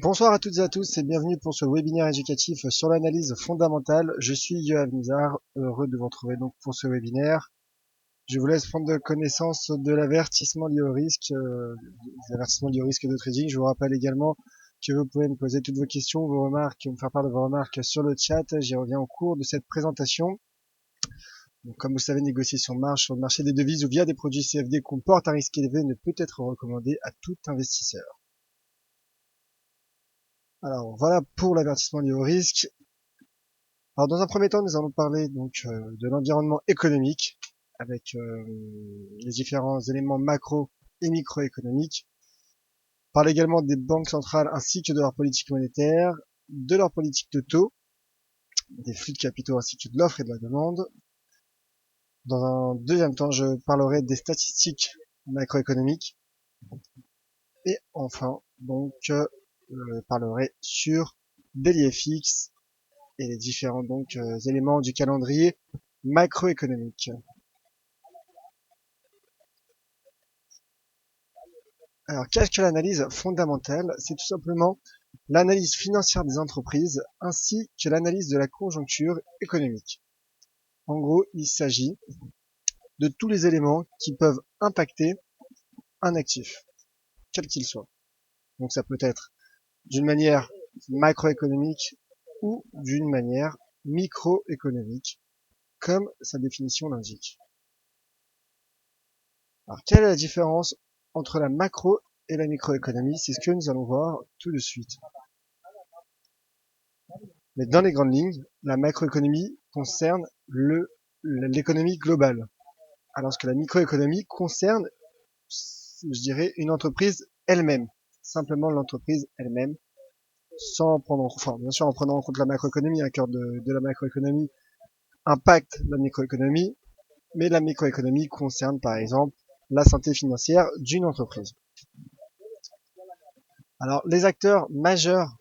Bonsoir à toutes et à tous et bienvenue pour ce webinaire éducatif sur l'analyse fondamentale. Je suis Yoav Nizar, heureux de vous retrouver donc pour ce webinaire. Je vous laisse prendre connaissance de l'avertissement lié au risque, l'avertissement lié au risque de trading. Je vous rappelle également que vous pouvez me poser toutes vos questions, vos remarques, me faire part de vos remarques sur le chat. J'y reviens au cours de cette présentation. Donc, comme vous savez, négocier sur marge sur le marché des devises ou via des produits CFD comporte un risque élevé et ne peut être recommandé à tout investisseur. Alors voilà pour l'avertissement lié au risque. Alors dans un premier temps, nous allons parler donc de l'environnement économique avec les différents éléments macro et microéconomiques. On parle également des banques centrales ainsi que de leur politique monétaire, de leur politique de taux, des flux de capitaux ainsi que de l'offre et de la demande. Dans un deuxième temps, je parlerai des statistiques macroéconomiques et enfin donc je parlerai sur des l'IFX et les différents donc éléments du calendrier macroéconomique. Alors, qu'est-ce que l'analyse fondamentale? C'est tout simplement l'analyse financière des entreprises ainsi que l'analyse de la conjoncture économique. En gros, il s'agit de tous les éléments qui peuvent impacter un actif, quel qu'il soit. Donc ça peut être d'une manière macroéconomique ou d'une manière microéconomique, comme sa définition l'indique. Alors, quelle est la différence entre la macro et la microéconomie? C'est ce que nous allons voir tout de suite. Mais dans les grandes lignes, la macroéconomie concerne l'économie globale, alors que la microéconomie concerne, je dirais, une entreprise elle-même, simplement l'entreprise elle-même, sans prendre, enfin, bien sûr, en prenant en compte la macroéconomie, un cœur de la macroéconomie impacte la microéconomie, mais la microéconomie concerne, par exemple, la santé financière d'une entreprise. Alors, les acteurs majeurs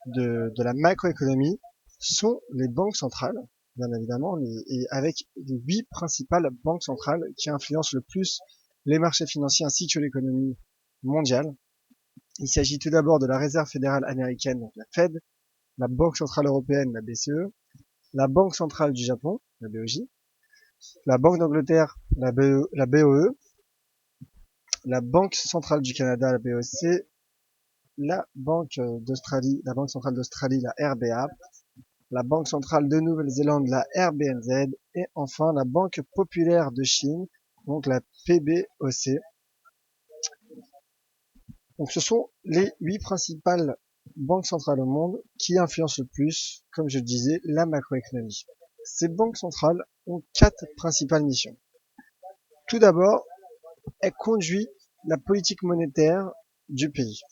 de la macroéconomie sont les banques centrales, bien évidemment, et avec les 8 principales banques centrales qui influencent le plus les marchés financiers ainsi que l'économie mondiale. Il s'agit tout d'abord de la Réserve fédérale américaine, donc la Fed, la Banque centrale européenne, la BCE, la Banque centrale du Japon, la BOJ, la Banque d'Angleterre, la BOE, la Banque centrale du Canada, la BOC, la Banque d'Australie, la Banque centrale d'Australie, la RBA, la Banque centrale de Nouvelle-Zélande, la RBNZ, et enfin la Banque populaire de Chine, donc la PBOC. Donc ce sont les 8 principales banques centrales au monde qui influencent le plus, comme je le disais, la macroéconomie. Ces banques centrales ont 4 principales missions. Tout d'abord, elles conduisent la politique monétaire du pays,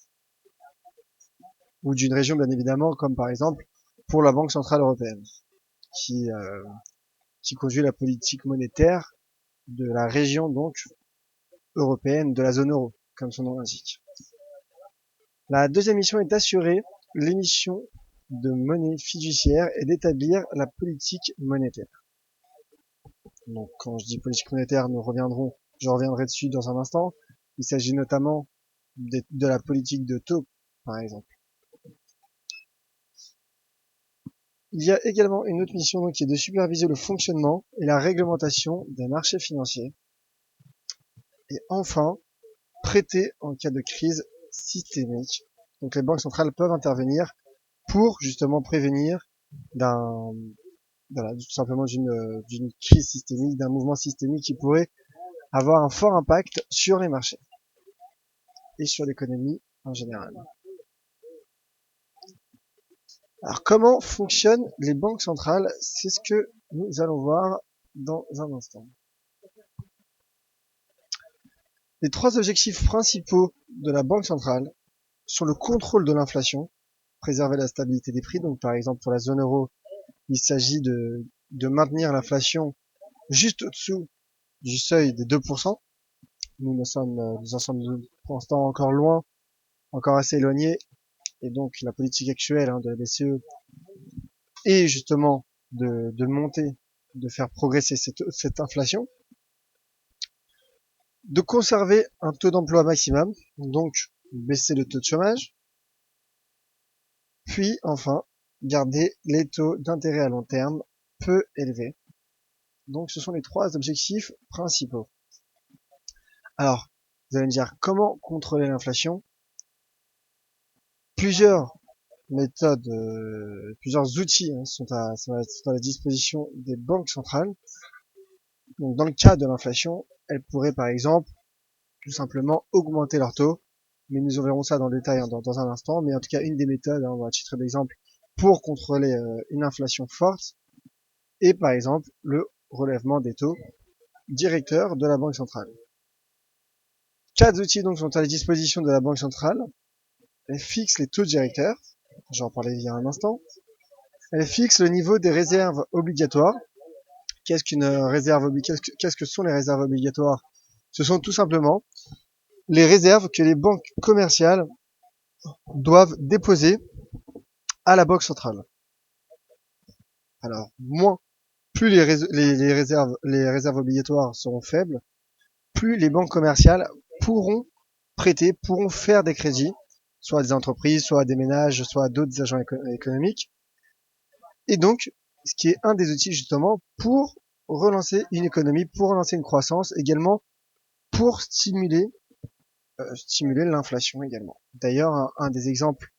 ou d'une région bien évidemment, comme par exemple pour la Banque centrale européenne, qui, euh, qui conduit la politique monétaire de la région donc européenne de la zone euro, comme son nom l'indique. La deuxième mission est d'assurer l'émission de monnaie fiduciaire et d'établir la politique monétaire. Donc quand je dis politique monétaire, je reviendrai dessus dans un instant. Il s'agit notamment de la politique de taux, par exemple. Il y a également une autre mission donc, qui est de superviser le fonctionnement et la réglementation des marchés financiers. Et enfin, prêter en cas de crise systémique. Donc les banques centrales peuvent intervenir pour justement prévenir tout simplement d'une crise systémique, d'un mouvement systémique qui pourrait avoir un fort impact sur les marchés et sur l'économie en général. Alors comment fonctionnent les banques centrales? C'est ce que nous allons voir dans un instant. Les 3 objectifs principaux de la banque centrale sont le contrôle de l'inflation, préserver la stabilité des prix. Donc par exemple pour la zone euro, il s'agit de maintenir l'inflation juste au-dessous du seuil des 2%. Nous en sommes pour l'instant encore loin, encore assez éloignés. Et donc la politique actuelle de la BCE est justement de monter, de faire progresser cette inflation, de conserver un taux d'emploi maximum, donc baisser le taux de chômage, Puis enfin, garder les taux d'intérêt à long terme peu élevés. Donc ce sont les trois objectifs principaux. Alors, vous allez me dire comment contrôler l'inflation? Plusieurs méthodes, plusieurs outils sont à la disposition des banques centrales. Donc dans le cas de l'inflation, elles pourraient par exemple tout simplement augmenter leur taux, mais nous verrons ça dans le détail dans un instant. Mais en tout cas, une des méthodes, à titre d'exemple, pour contrôler une inflation forte, est par exemple le relèvement des taux directeurs de la Banque centrale. Quatre outils donc sont à la disposition de la Banque centrale. Elle fixe les taux directeurs, j'en parlais il y a un instant. Elle fixe le niveau des réserves obligatoires. Qu'est-ce qu'une réserve obligatoire? Qu'est-ce que sont les réserves obligatoires? Ce sont tout simplement les réserves que les banques commerciales doivent déposer à la Banque centrale. Alors, plus les réserves obligatoires seront faibles, plus les banques commerciales pourront pourront faire des crédits, soit à des entreprises, soit à des ménages, soit à d'autres agents économiques. Et donc, ce qui est un des outils justement pour relancer une économie, pour relancer une croissance, également pour stimuler l'inflation également. D'ailleurs, un des exemples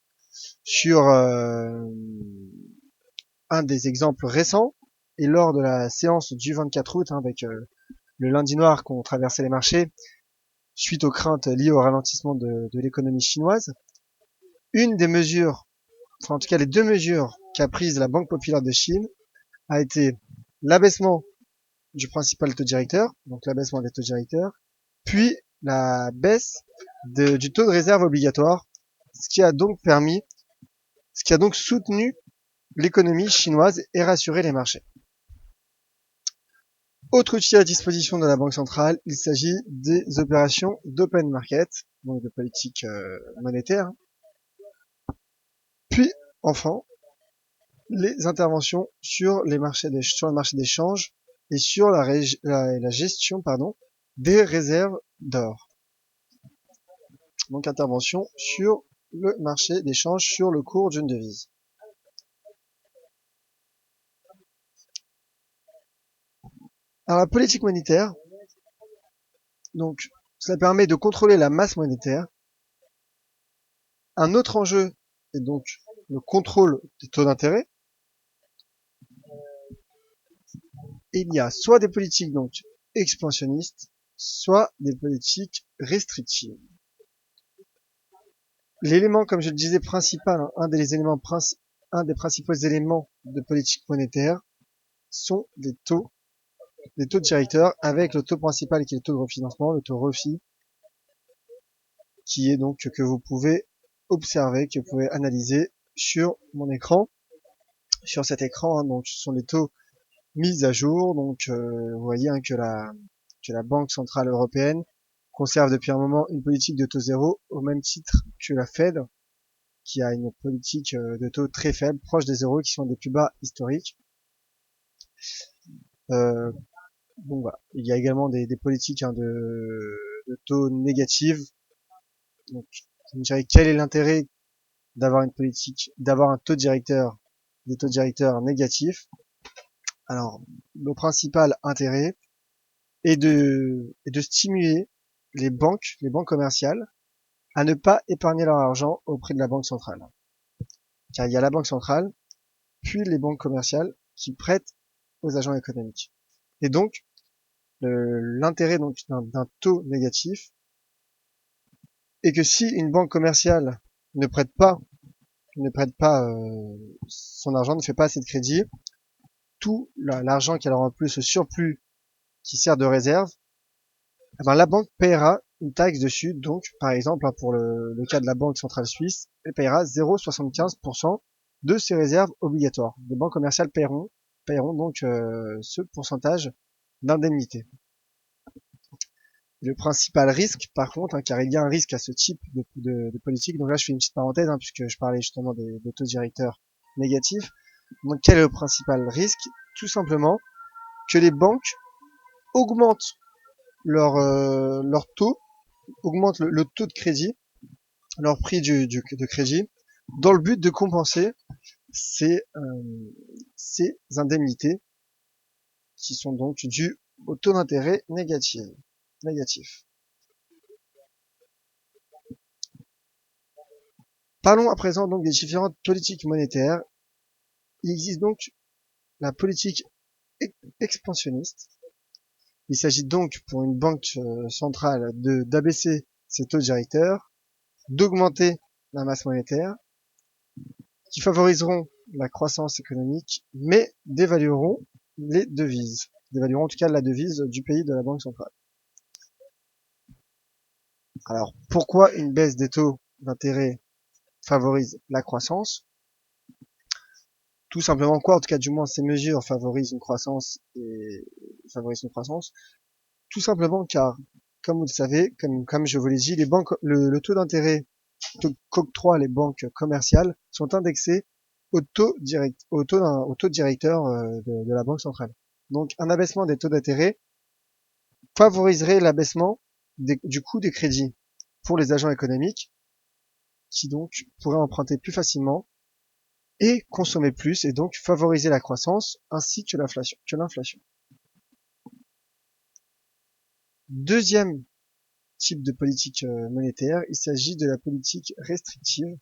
récents est lors de la séance du 24 août, avec le lundi noir qu'ont traversé les marchés suite aux craintes liées au ralentissement de l'économie chinoise. Une des mesures, enfin en tout cas les deux mesures qu'a prises la Banque populaire de Chine a été l'abaissement du principal taux directeur, donc l'abaissement des taux directeurs, puis la baisse du taux de réserve obligatoire, ce qui a donc soutenu l'économie chinoise et rassuré les marchés. Autre outil à disposition de la Banque centrale, il s'agit des opérations d'open market, donc de politique monétaire. Puis, enfin, les interventions sur le marché des changes et sur la gestion des réserves d'or. Donc intervention sur le marché des changes, sur le cours d'une devise. Alors la politique monétaire, donc cela permet de contrôler la masse monétaire. Un autre enjeu est donc le contrôle des taux d'intérêt. Il y a soit des politiques donc expansionnistes, soit des politiques restrictives. L'élément, comme je le disais, principal, un des principaux éléments de politique monétaire sont les taux directeurs, avec le taux principal qui est le taux de refinancement, le taux ROFI, qui est donc que vous pouvez observer, que vous pouvez analyser sur mon écran. Sur cet écran, donc ce sont les taux mis à jour. Donc vous voyez que la Banque centrale européenne conserve depuis un moment une politique de taux zéro, au même titre que la Fed, qui a une politique de taux très faible, proche des zéros, qui sont des plus bas historiques. Bon, voilà. Il y a également des politiques de taux négatifs. Donc, je me dirais, quel est l'intérêt d'avoir un taux directeur, des taux directeurs négatifs? Alors, le principal intérêt est de stimuler les banques commerciales à ne pas épargner leur argent auprès de la banque centrale. Car il y a la banque centrale, puis les banques commerciales qui prêtent aux agents économiques. Et donc, l'intérêt donc d'un taux négatif est que si une banque commerciale ne prête pas son argent, ne fait pas assez de crédit, tout l'argent qu'elle aura en plus, le surplus qui sert de réserve, eh ben, la banque paiera une taxe dessus. Donc, par exemple, pour le cas de la Banque centrale suisse, elle paiera 0,75% de ses réserves obligatoires. Les banques commerciales paieront donc ce pourcentage d'indemnité. Le principal risque, par contre, car il y a un risque à ce type de politique, donc là je fais une petite parenthèse, puisque je parlais justement des taux directeurs négatifs. Donc quel est le principal risque? Tout simplement que les banques augmentent leur taux, augmentent le taux de crédit, leur prix de crédit, dans le but de compenser ces, indemnités qui sont donc dues au taux d'intérêt négatif. Parlons à présent donc des différentes politiques monétaires. Il existe donc la politique expansionniste. Il s'agit donc pour une banque centrale d'abaisser ses taux directeurs, d'augmenter la masse monétaire, qui favoriseront la croissance économique, mais dévalueront les devises. Dévalueront en tout cas la devise du pays de la banque centrale. Alors, pourquoi une baisse des taux d'intérêt favorise la croissance? Tout simplement quoi? En tout cas, du moins, ces mesures favorisent une croissance tout simplement car, comme vous le savez, comme je vous l'ai dit, le taux d'intérêt qu'octroient les banques commerciales sont indexés au taux directeur de la banque centrale. Donc, un abaissement des taux d'intérêt favoriserait l'abaissement du coût des crédits pour les agents économiques qui donc pourraient emprunter plus facilement et consommer plus et donc favoriser la croissance ainsi que l'inflation. Deuxième type de politique monétaire, il s'agit de la politique restrictive.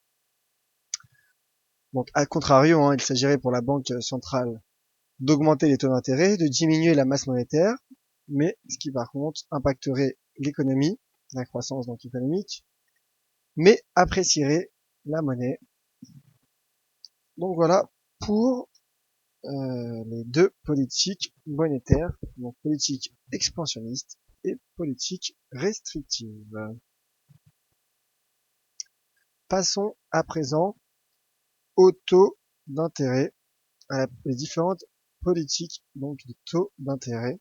Donc, à contrario, il s'agirait pour la banque centrale d'augmenter les taux d'intérêt, de diminuer la masse monétaire, mais ce qui par contre impacterait l'économie, la croissance donc économique, mais apprécierait la monnaie. Donc voilà pour les deux politiques monétaires, donc politique expansionniste et politique restrictive. Passons à présent au taux d'intérêt, à les différentes politiques donc de taux d'intérêt.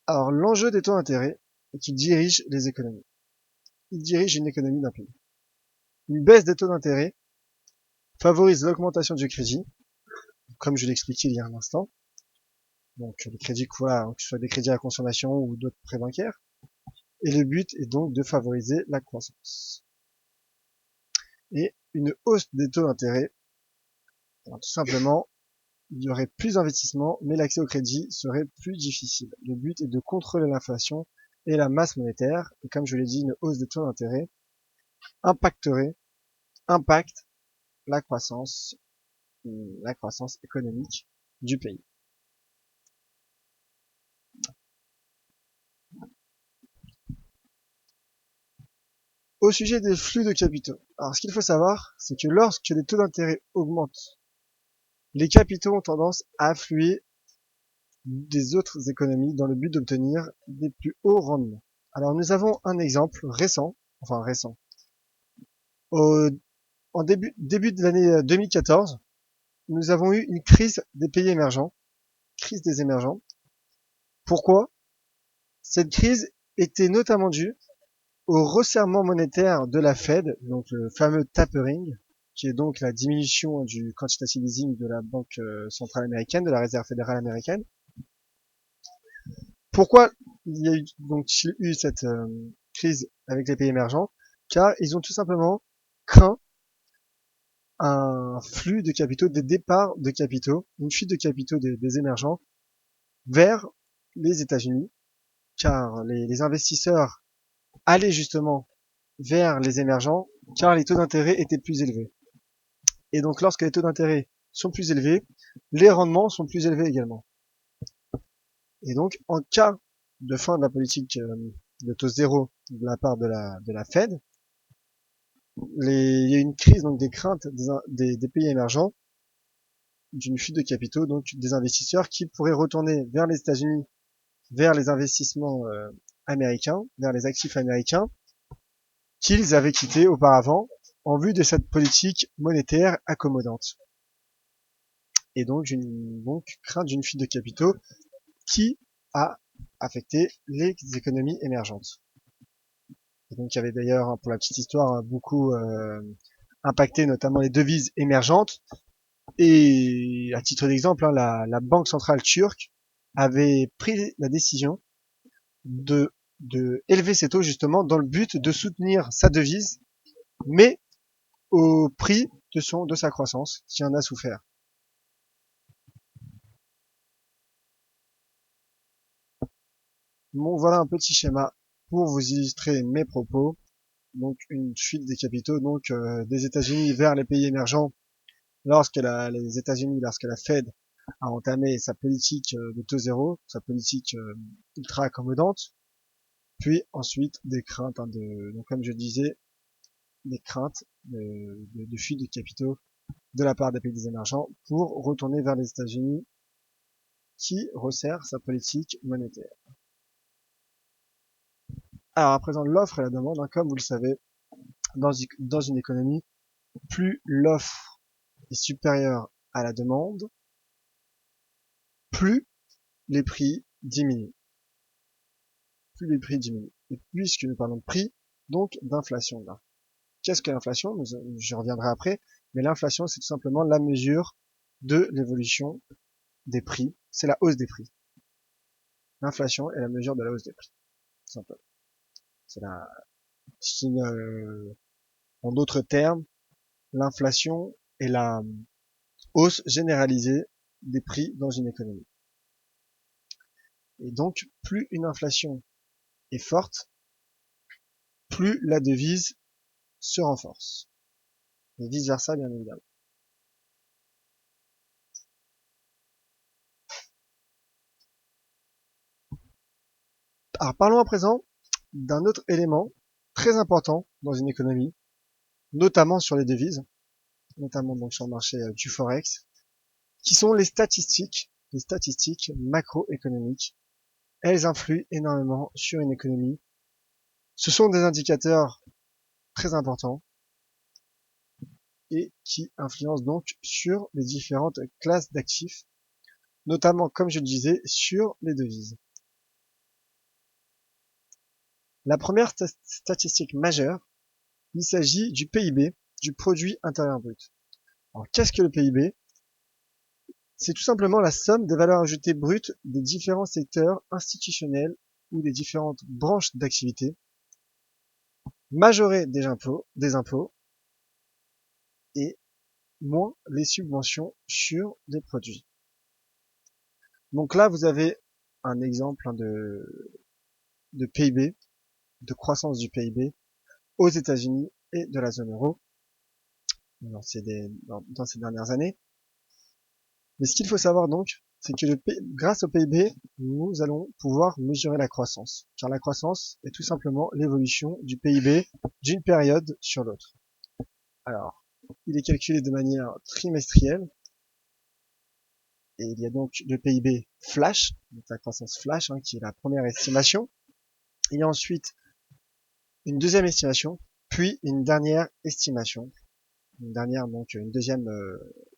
Alors l'enjeu des taux d'intérêt est qu'ils dirigent les économies. Ils dirigent une économie d'un pays. Une baisse des taux d'intérêt favorise l'augmentation du crédit, comme je l'expliquais il y a un instant. Donc les crédits que ce soit des crédits à consommation ou d'autres prêts bancaires. Et le but est donc de favoriser la croissance. Et une hausse des taux d'intérêt, tout simplement, il y aurait plus d'investissements, mais l'accès au crédit serait plus difficile. Le but est de contrôler l'inflation et la masse monétaire. Et comme je l'ai dit, une hausse des taux d'intérêt impacte la croissance économique du pays. Au sujet des flux de capitaux. Alors, ce qu'il faut savoir, c'est que lorsque les taux d'intérêt augmentent, les capitaux ont tendance à affluer des autres économies dans le but d'obtenir des plus hauts rendements. Alors, nous avons un exemple récent. En début de l'année 2014, nous avons eu une crise des pays émergents, crise des émergents. Pourquoi? Cette crise était notamment due au resserrement monétaire de la Fed, donc le fameux tapering, qui est donc la diminution du quantitative easing de la Banque centrale américaine, de la Réserve fédérale américaine. Pourquoi il y a eu cette crise avec les pays émergents? Car ils ont tout simplement craint un flux de capitaux, des départs de capitaux, une fuite de capitaux des émergents vers les États-Unis, car les investisseurs allaient justement vers les émergents, car les taux d'intérêt étaient plus élevés. Et donc lorsque les taux d'intérêt sont plus élevés, les rendements sont plus élevés également. Et donc en cas de fin de la politique de taux zéro de la part de la Fed, il y a une crise donc des craintes des pays émergents d'une fuite de capitaux, donc des investisseurs qui pourraient retourner vers les États-Unis, vers les investissements américains, vers les actifs américains qu'ils avaient quittés auparavant en vue de cette politique monétaire accommodante. Et donc crainte d'une fuite de capitaux qui a affecté les économies émergentes. Et donc il y avait d'ailleurs, pour la petite histoire, beaucoup impacté notamment les devises émergentes. Et à titre d'exemple, la Banque centrale turque avait pris la décision de élever ses taux justement dans le but de soutenir sa devise, mais au prix de sa croissance qui en a souffert. Bon, voilà un petit schéma pour vous illustrer mes propos. Donc une fuite des capitaux des États-Unis vers les pays émergents lorsque la Fed a entamé sa politique de taux zéro, sa politique ultra accommodante, puis ensuite des craintes donc comme je disais, des craintes de fuite de capitaux de la part des pays émergents pour retourner vers les États-Unis qui resserre sa politique monétaire. Alors à présent l'offre et la demande, comme vous le savez, dans une économie, plus l'offre est supérieure à la demande, plus les prix diminuent. Plus les prix diminuent. Et puisque nous parlons de prix, donc d'inflation là. Qu'est-ce que l'inflation? Je reviendrai après, mais l'inflation c'est tout simplement la mesure de l'évolution des prix, c'est la hausse des prix. L'inflation est la mesure de la hausse des prix, tout simplement. En d'autres termes, l'inflation est la hausse généralisée des prix dans une économie. Et donc, plus une inflation est forte, plus la devise se renforce. Et vice versa, bien évidemment. Alors, parlons à présent d'un autre élément très important dans une économie, notamment sur les devises, notamment donc sur le marché du Forex, qui sont les statistiques macroéconomiques. Elles influent énormément sur une économie. Ce sont des indicateurs très importants et qui influencent donc sur les différentes classes d'actifs, notamment, comme je le disais, sur les devises. La première statistique majeure, il s'agit du PIB, du produit intérieur brut. Alors, qu'est-ce que le PIB? C'est tout simplement la somme des valeurs ajoutées brutes des différents secteurs institutionnels ou des différentes branches d'activité, majorées des impôts et moins les subventions sur les produits. Donc là, vous avez un exemple de PIB, de croissance du PIB aux États-Unis et de la zone euro dans ces dernières années. Mais ce qu'il faut savoir donc, c'est que grâce au PIB, nous allons pouvoir mesurer la croissance. Car la croissance est tout simplement l'évolution du PIB d'une période sur l'autre. Alors, il est calculé de manière trimestrielle. Et il y a donc le PIB flash, donc la croissance flash, qui est la première estimation. Il y a ensuite une deuxième estimation, puis une dernière estimation. Une deuxième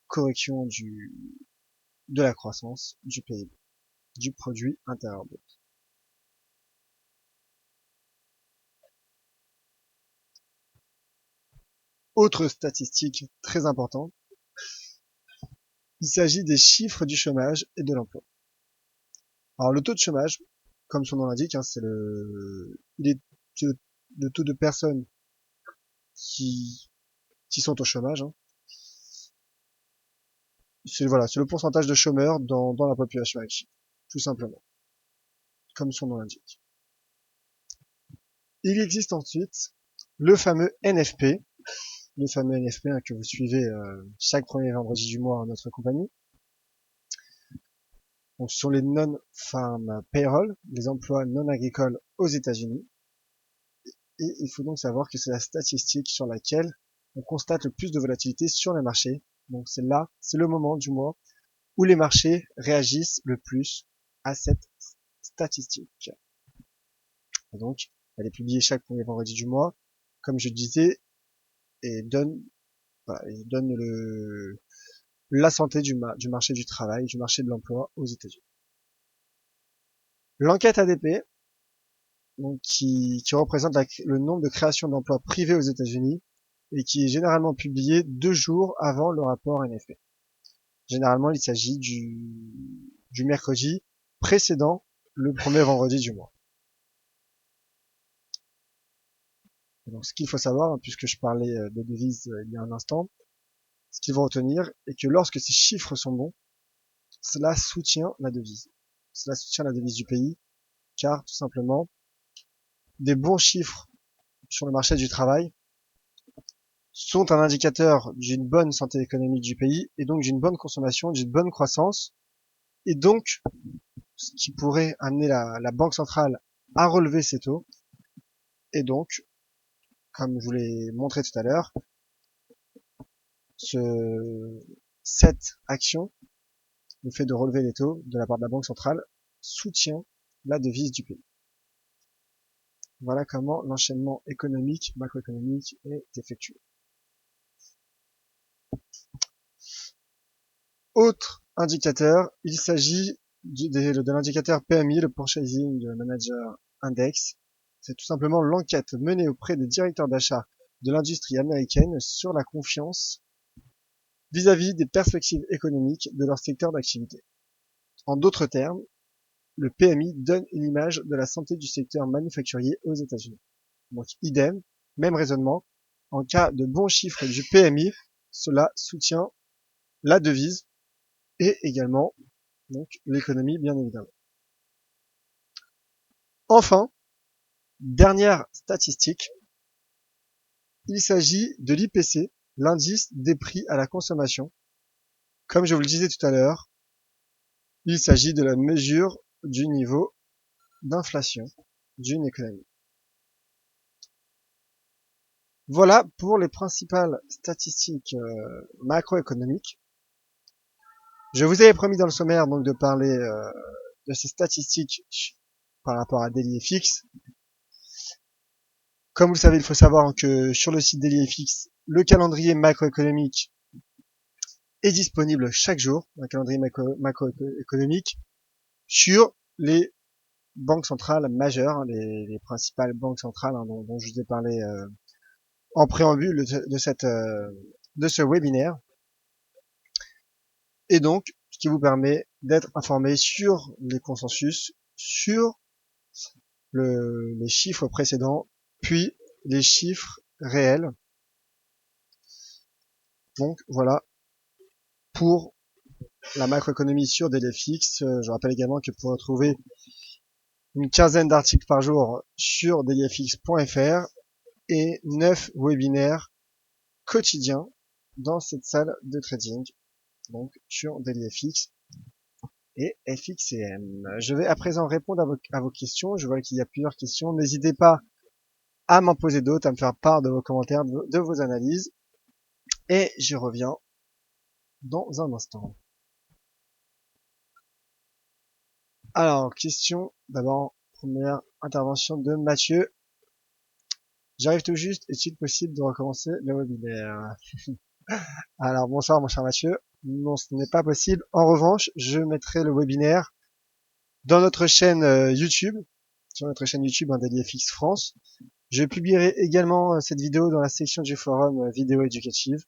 correction de la croissance du PIB, du produit intérieur brut. Autre statistique très importante, il s'agit des chiffres du chômage et de l'emploi. Alors le taux de chômage, comme son nom l'indique, c'est le taux de personnes qui sont au chômage. C'est le pourcentage de chômeurs dans la population active, tout simplement, comme son nom l'indique. Il existe ensuite le fameux NFP, que vous suivez chaque premier vendredi du mois en notre compagnie. Donc, ce sont les non-farm payroll, les emplois non agricoles aux États-Unis. Et il faut donc savoir que c'est la statistique sur laquelle on constate le plus de volatilité sur les marchés. Donc c'est le moment du mois où les marchés réagissent le plus à cette statistique. Et donc, elle est publiée chaque premier vendredi du mois, comme je disais, et donne la santé du marché du travail, du marché de l'emploi aux États-Unis. L'enquête ADP, donc qui représente le nombre de créations d'emplois privés aux États-Unis et qui est généralement publiée 2 jours avant le rapport NFP. Généralement, il s'agit du mercredi précédent le premier vendredi du mois. Donc ce qu'il faut savoir, puisque je parlais de devises il y a un instant, ce qu'il faut retenir est que lorsque ces chiffres sont bons, cela soutient la devise. Cela soutient la devise du pays, car tout simplement, des bons chiffres sur le marché du travail sont un indicateur d'une bonne santé économique du pays, et donc d'une bonne consommation, d'une bonne croissance, et donc ce qui pourrait amener la Banque centrale à relever ses taux, et donc, comme je vous l'ai montré tout à l'heure, cette action, le fait de relever les taux de la part de la Banque centrale, soutient la devise du pays. Voilà comment l'enchaînement économique, macroéconomique est effectué. Autre indicateur, il s'agit de l'indicateur PMI, le Purchasing Manager Index. C'est tout simplement l'enquête menée auprès des directeurs d'achat de l'industrie américaine sur la confiance vis-à-vis des perspectives économiques de leur secteur d'activité. En d'autres termes, le PMI donne une image de la santé du secteur manufacturier aux États-Unis. Donc, idem, même raisonnement. En cas de bons chiffres du PMI, cela soutient la devise et également donc l'économie, bien évidemment. Enfin, dernière statistique, il s'agit de l'IPC, l'indice des prix à la consommation. Comme je vous le disais tout à l'heure, il s'agit de la mesure du niveau d'inflation d'une économie. Voilà pour les principales statistiques macroéconomiques. Je vous avais promis dans le sommaire donc de parler de ces statistiques par rapport à DailyFX. Comme vous le savez, il faut savoir que sur le site DailyFX, le calendrier macroéconomique est disponible chaque jour, un calendrier macroéconomique sur les banques centrales majeures, les principales banques centrales dont je vous ai parlé en préambule de ce webinaire. Et donc, ce qui vous permet d'être informé sur les consensus, sur les chiffres précédents, puis les chiffres réels. Donc voilà pour la macroéconomie sur DailyFX. Je rappelle également que vous pouvez retrouver une quinzaine d'articles par jour sur dailyfx.fr et 9 webinaires quotidiens dans cette salle de trading, donc sur DailyFX et FXCM. Je vais à présent répondre à vos questions. Je vois qu'il y a plusieurs questions. N'hésitez pas à m'en poser d'autres, à me faire part de vos commentaires, de vos analyses. Et j'y reviens dans un instant. Alors, question, d'abord, première intervention de Mathieu. J'arrive tout juste, est-il possible de recommencer le webinaire? Alors, bonsoir mon cher Mathieu. Non, ce n'est pas possible. En revanche, je mettrai le webinaire dans notre chaîne YouTube, sur notre chaîne YouTube DailyFX France. Je publierai également cette vidéo dans la section du forum vidéo éducative.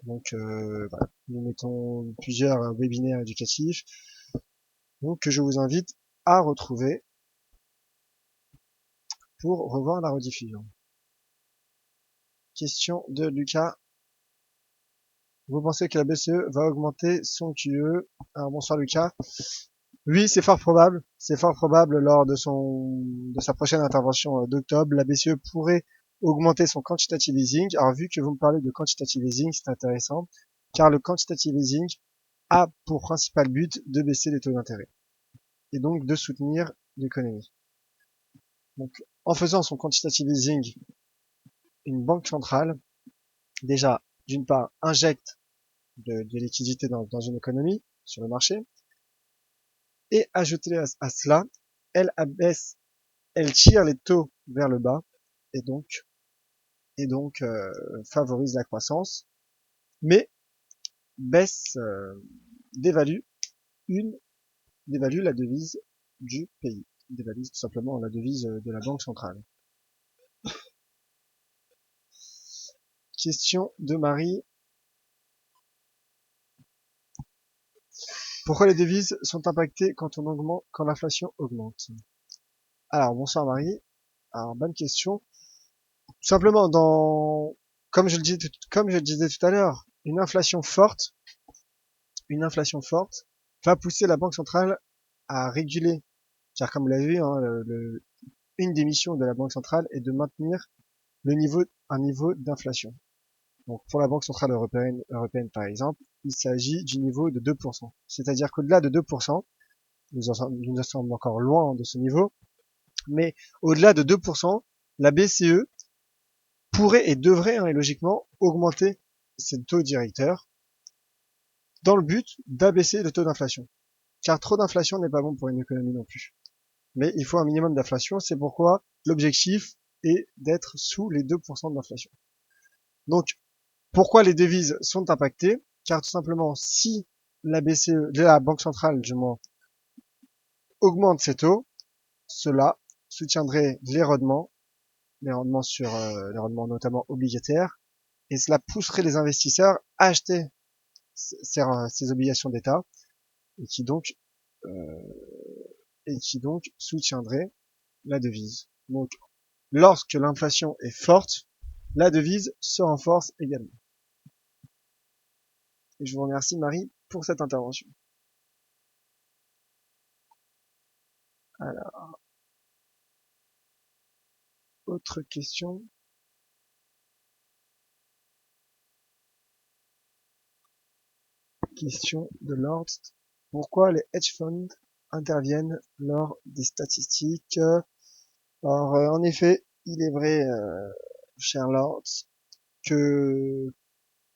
Donc voilà, nous mettons plusieurs webinaires éducatifs, donc que je vous invite à retrouver pour revoir la rediffusion. Question de Lucas. Vous pensez que la BCE va augmenter son QE? Alors bonsoir Lucas. Oui, c'est fort probable. C'est fort probable lors de sa prochaine intervention d'octobre, la BCE pourrait augmenter son quantitative easing. Alors vu que vous me parlez de quantitative easing, c'est intéressant, car le quantitative easing a pour principal but de baisser les taux d'intérêt et donc de soutenir l'économie. Donc en faisant son quantitative easing, une banque centrale, déjà, d'une part, injecte de liquidité dans une économie, sur le marché, et ajouter à cela, elle abaisse, elle tire les taux vers le bas, et donc favorise la croissance, mais baisse, dévalue la devise du pays, dévalue tout simplement la devise de la banque centrale. Question de Marie. Pourquoi les devises sont impactées quand l'inflation augmente? Alors bonsoir Marie. Alors bonne question. simplement comme je le disais tout à l'heure, une inflation forte va pousser la banque centrale à réguler. Car comme vous l'avez vu, hein, une des missions de la banque centrale est de maintenir un niveau d'inflation. Donc pour la Banque centrale européenne par exemple, il s'agit du niveau de 2%. C'est-à-dire qu'au-delà de 2%, nous en sommes encore loin de ce niveau, mais au-delà de 2%, la BCE pourrait et devrait, hein, et logiquement, augmenter ses taux directeurs dans le but d'abaisser le taux d'inflation. Car trop d'inflation n'est pas bon pour une économie non plus. Mais il faut un minimum d'inflation, c'est pourquoi l'objectif est d'être sous les 2% d'inflation. Donc, pourquoi les devises sont impactées? Car tout simplement, si la BCE, la Banque centrale, du moins, augmente ses taux, cela soutiendrait les rendements sur les rendements notamment obligataires, et cela pousserait les investisseurs à acheter ces obligations d'État, et qui donc soutiendrait la devise. Donc, lorsque l'inflation est forte, la devise se renforce également. Et je vous remercie Marie pour cette intervention. Alors, autre question. Question de Lord. Pourquoi les hedge funds interviennent lors des statistiques? Alors, en effet, il est vrai, cher Lord, que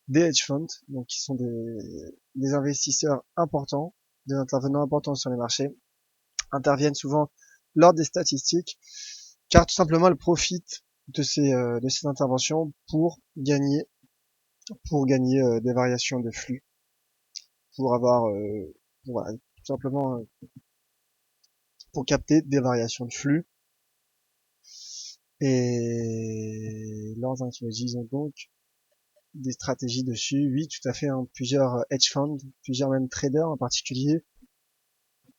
des hedge funds, donc qui sont des investisseurs importants, des intervenants importants sur les marchés, interviennent souvent lors des statistiques, car tout simplement elles profitent de ces interventions pour gagner des variations de flux, pour avoir voilà, tout simplement pour capter des variations de flux. Et leurs ils ont donc des stratégies dessus. Oui, tout à fait, hein, plusieurs hedge funds, plusieurs même traders en particulier,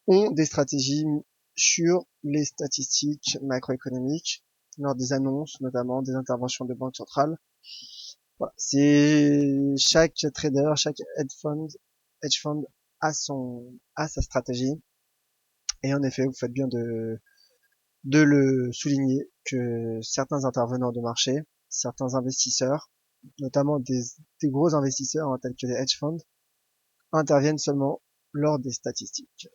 ont des stratégies sur les statistiques macroéconomiques, lors des annonces, notamment des interventions de banque centrale. Voilà. C'est chaque trader, chaque hedge fund a sa stratégie. Et en effet, vous faites bien de le souligner que certains intervenants de marché, certains investisseurs, notamment des gros investisseurs, hein, tels que les hedge funds, interviennent seulement lors des statistiques,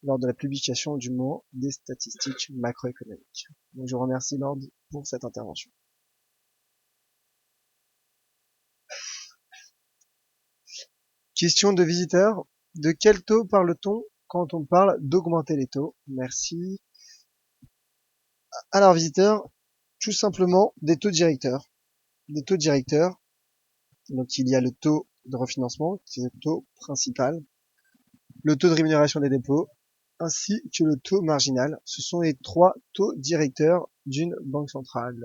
lors de la publication du mot des statistiques macroéconomiques. Donc je vous remercie Lord pour cette intervention. Question de visiteur. De quel taux parle-t-on quand on parle d'augmenter les taux? Merci. Alors visiteur, tout simplement des taux directeurs. Des taux directeurs. Donc il y a le taux de refinancement, qui est le taux principal, le taux de rémunération des dépôts, ainsi que le taux marginal. Ce sont les trois taux directeurs d'une banque centrale.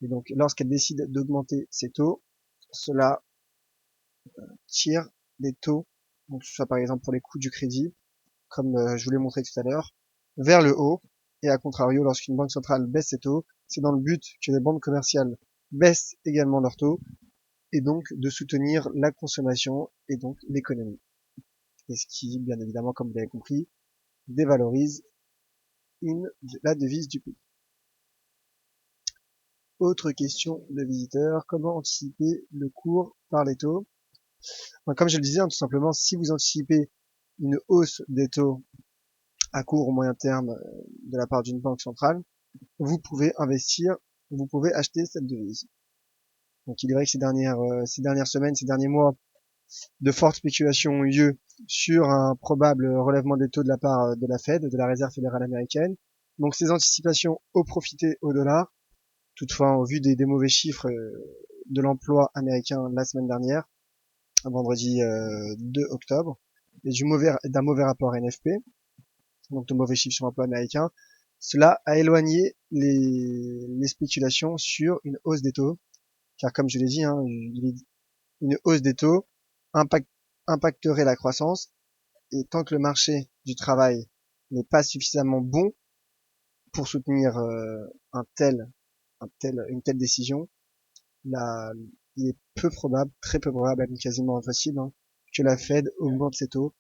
Et donc lorsqu'elle décide d'augmenter ses taux, cela tire des taux, donc que ce soit par exemple pour les coûts du crédit, comme je vous l'ai montré tout à l'heure, vers le haut. Et à contrario, lorsqu'une banque centrale baisse ses taux, c'est dans le but que les banques commerciales baissent également leurs taux, et donc de soutenir la consommation et donc l'économie. Et ce qui, bien évidemment, comme vous l'avez compris, dévalorise la devise du pays. Autre question de visiteur, comment anticiper le cours par les taux? Comme je le disais, hein, tout simplement, si vous anticipez une hausse des taux à court ou moyen terme de la part d'une banque centrale, vous pouvez acheter cette devise. Donc il est vrai que ces dernières semaines, ces derniers mois, de fortes spéculations ont eu lieu sur un probable relèvement des taux de la part de la Fed, de la Réserve fédérale américaine. Donc ces anticipations ont profité au dollar. Toutefois, au vu des mauvais chiffres de l'emploi américain la semaine dernière, vendredi 2 octobre, et d'un mauvais rapport NFP, donc de mauvais chiffres sur l'emploi américain, cela a éloigné les spéculations sur une hausse des taux, car comme je l'ai dit, hein, une hausse des taux impacterait la croissance, et tant que le marché du travail n'est pas suffisamment bon pour soutenir un tel une telle décision, il est peu probable, très peu probable, même quasiment impossible, hein, que la Fed augmente ses taux,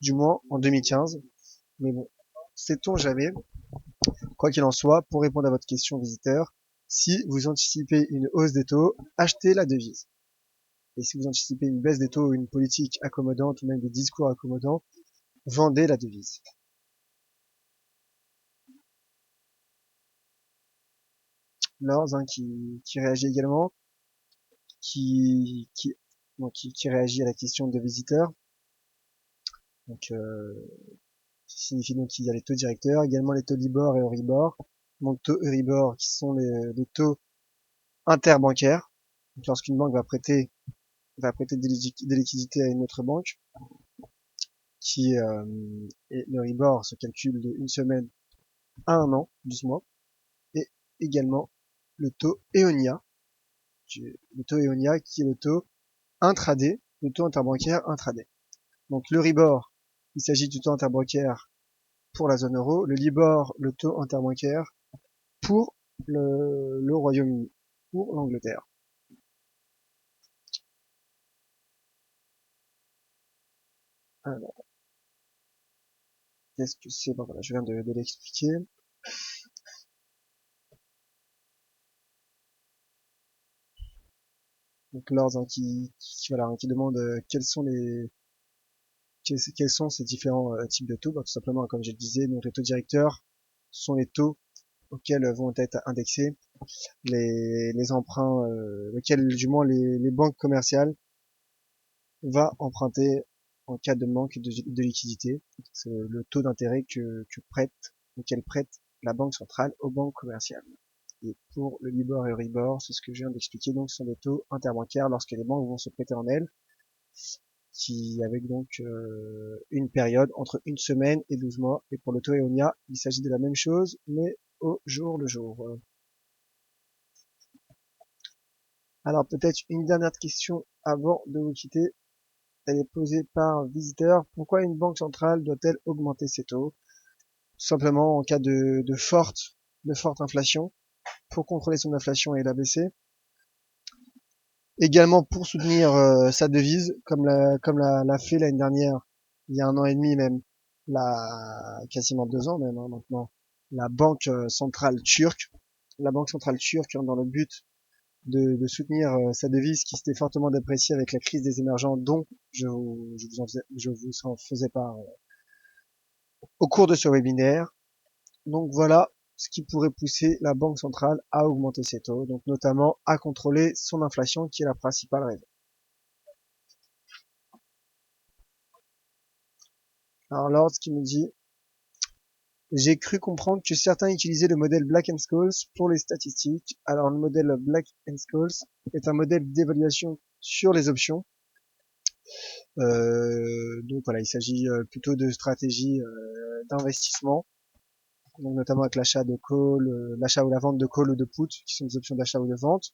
du moins en 2015. Mais bon, sait-on jamais. Quoi qu'il en soit, pour répondre à votre question, visiteur, si vous anticipez une hausse des taux, achetez la devise. Et si vous anticipez une baisse des taux ou une politique accommodante ou même des discours accommodants, vendez la devise. Lors, hein, qui réagit également, qui, qui, qui réagit à la question de visiteur. Donc, qui signifie donc qu'il y a les taux directeurs, également les taux Libor et Euribor. Donc, taux Euribor qui sont les taux interbancaires. Donc, lorsqu'une banque va prêter des liquidités à une autre banque, et le Euribor se calcule de une semaine à un an, 12 mois, et également le taux EONIA, le taux EONIA qui est le taux intraday, le taux interbancaire intraday. Donc l'Euribor, il s'agit du taux interbancaire pour la zone euro, le Libor, le taux interbancaire pour le Royaume-Uni, pour l'Angleterre. Alors, qu'est-ce que c'est? Bon, voilà, je viens de l'expliquer. Donc Lord, hein, voilà, hein, qui demande quels sont ces différents types de taux. Bah, tout simplement, comme je le disais, donc les taux directeurs sont les taux auxquels vont être indexés les emprunts, lesquels du moins les banques commerciales va emprunter en cas de manque de liquidité. C'est le taux d'intérêt auquel prête la banque centrale aux banques commerciales. Et pour le Libor et Euribor, c'est ce que je viens d'expliquer, donc ce sont des taux interbancaires lorsque les banques vont se prêter en elles, avec donc une période entre une semaine et 12 mois. Et pour le taux EONIA, il s'agit de la même chose, mais au jour le jour. Alors peut-être une dernière question avant de vous quitter. Elle est posée par un visiteur. Pourquoi une banque centrale doit-elle augmenter ses taux? Tout simplement en cas de forte inflation, pour contrôler son inflation et la baisser. Également pour soutenir sa devise, comme l'a fait l'année dernière, il y a un an et demi même, quasiment 2 ans même hein, maintenant, la banque centrale turque, hein, dans le but de soutenir sa devise qui s'était fortement dépréciée avec la crise des émergents dont je vous en faisais part au cours de ce webinaire. Donc voilà ce qui pourrait pousser la Banque centrale à augmenter ses taux, donc notamment à contrôler son inflation qui est la principale raison. Alors Lord, ce qui me dit, j'ai cru comprendre que certains utilisaient le modèle Black & Scholes pour les statistiques. Alors le modèle Black & Scholes est un modèle d'évaluation sur les options. Donc voilà, il s'agit plutôt de stratégies d'investissement, donc notamment avec l'achat de call, l'achat ou la vente de call ou de put, qui sont des options d'achat ou de vente.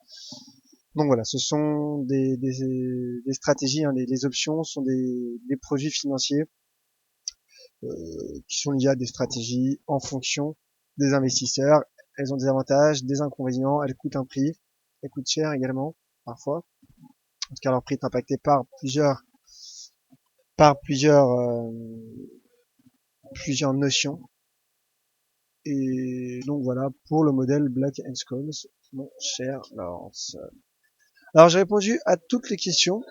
Donc voilà, ce sont des stratégies, hein, les options sont des produits financiers qui sont liés à des stratégies en fonction des investisseurs. Elles ont des avantages, des inconvénients, elles coûtent un prix, elles coûtent cher également, parfois. En tout cas, leur prix est impacté par plusieurs notions. Et donc voilà pour le modèle Black & Scholes, mon cher Laurence. Alors j'ai répondu à toutes les questions.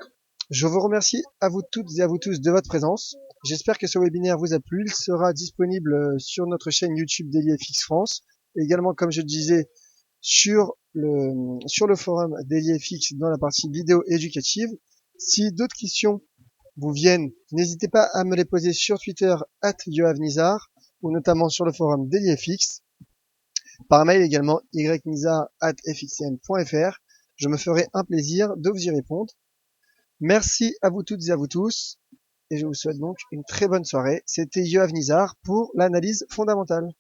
Je vous remercie à vous toutes et à vous tous de votre présence. J'espère que ce webinaire vous a plu. Il sera disponible sur notre chaîne YouTube DailyFX France. Et également, comme je le disais, sur le forum DailyFX dans la partie vidéo éducative. Si d'autres questions vous viennent, n'hésitez pas à me les poser sur Twitter @yoavnizar ou notamment sur le forum DailyFX. Par mail également ynizar@fxm.fr. Je me ferai un plaisir de vous y répondre. Merci à vous toutes et à vous tous, et je vous souhaite donc une très bonne soirée. C'était Yoav Nizar pour l'analyse fondamentale.